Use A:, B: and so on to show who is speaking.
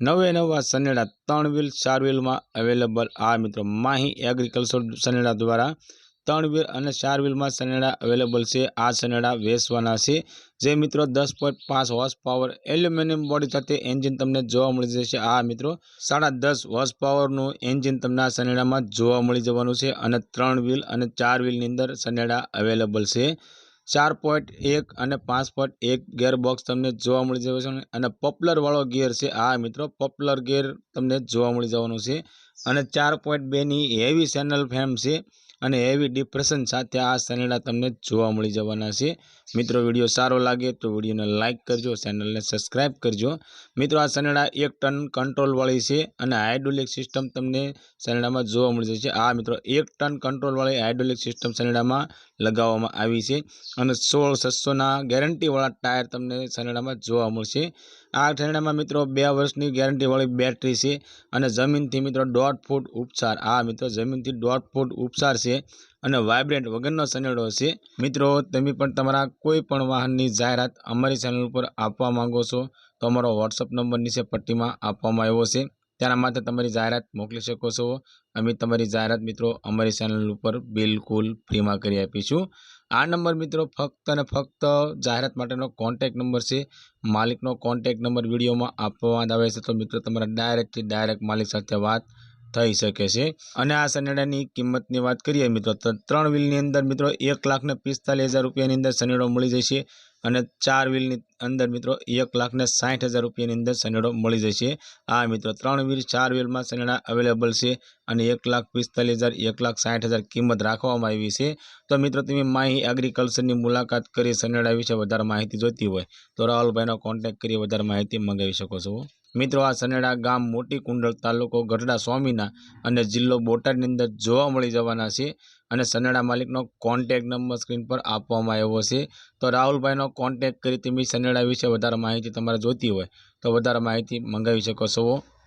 A: नवे नवा सनेड़ा 3 wheel 4 wheel में अवेलेबल आ मित्रों माही एग्रीकल्चर सनेड़ा द्वारा 3 व्हील और 4 व्हील में सनेड़ा अवेलेबल से आ सनेड़ा वेचवाना छे जे मित्रों 10.5 हॉर्स पावर एल्युमिनियम बॉडी साथे एंजीन तमने जोवा मळी जशे। आ मित्रों 10.5 हॉर्स पावर नु एंजीन तमने आ सनेड़ा में जोवा मळी जवानुं छे अने 3 व्हील और 4 व्हील नी अंदर सनेड़ा अवेलेबल छे। 4.1 અને 5.1 गियर बॉक्स तमने जोवा मळी जवे छे अने पॉपुलर वाळो गियर छे। आ मित्रों पॉपुलर गियर तमने जोवा मळी जवानुं छे अने 4.2 नी हेवी चेनल फेम छे अने हेवी डिप्रेशन साथे आ सनेड़ा तमने जोवा मळी जवाना छे। मित्रों विडियो सारो लागे तो विडियो ने लाइक करजो, चेनल ने सब्सक्राइब करजो। मित्रों आ सनेड़ा 1 टन कंट्रोल वाली छे अने हाइड्रोलिक सिस्टम तमने सनेड़ा में जोवा मळी जशे। आ मित्रों 1 टन कंट्रोल वाली हाइड्रोलिक सिस्टम सनेड़ा में लगाववामां आवी छे अने 16,600 ना गेरंटी वाला टायर तमने सनेड़ा में जोवा मळशे। आ सनेड़ा में मित्रों 2 वर्षनी गेरंटी वाली बैटरी छे अने जमीन थी मित्रों 1.5 फूट उपसार। आ मित्रों जमीन थी 1.5 फूट उपसार छे अने वाइब्रेट वगरनो सनेड़ो छे। मित्रों तमे पण तमारा कोई पण वाहननी जाहेरात अमारी चेनल पर आपवा मांगो छो तो अमारो व्हाट्सएप नंबर नीचे पट्टीमां आपवामां आव्यो छे, तेना माटे तमारी जाहेरात मोकली शको छो। अमे तमारी जाहेरात मित्रों अमारी चेनल पर बिलकुल फ्री में करी आपीशुं। आ नंबर मित्रों फक्त ने फक्त जाहेरात माटेनो कॉन्टेक्ट नंबर छे। मालिकनो कॉन्टेक्ट नंबर विडियो में आपवामां आवे छे तो मित्रों तमारा डायरेक्ट मालिक साथे वात थई शके छे। अने आ सनेडानी किंमतनी वात करीए मित्रों तो 3 व्हीलनी अंदर मित्रों 1,45,000 रुपयानी अंदर सनेडो मळी जशे अने 4 व्हीलनी अंदर मित्रों 1,60,000 रुपयानी अंदर सनेडो मळी जशे। आ मित्रों 3 व्हील 4 व्हील में सनेडा अवेलेबल छे अने 1,45,000 1,60,000 किंमत राखवामां आवी छे। तो मित्रों तमे माही एग्रीकल्चरनी मुलाकात करी सनेडा विषे वधारे माहिती जोती होय तो राहुलभाईनो कॉन्टेक्ट करी वधारे माहिती मंगावी शको छो। मित्रों आ सनेडा गाम मोटी कुंडल तालुको गढ़डा स्वामीना अने जिल्लो बोटादनी अंदर जोवा मळी जवाना छे अने सनेडा मालिकनो कॉन्टेक्ट नंबर स्क्रीन पर आपवामां आव्यो छे। तो राहुलभाईनो कॉन्टेक्ट करी तमे सनेडा विषे वधारे माहिती तमारे जोती होय तो वधारे माहिती मंगावी शको छो।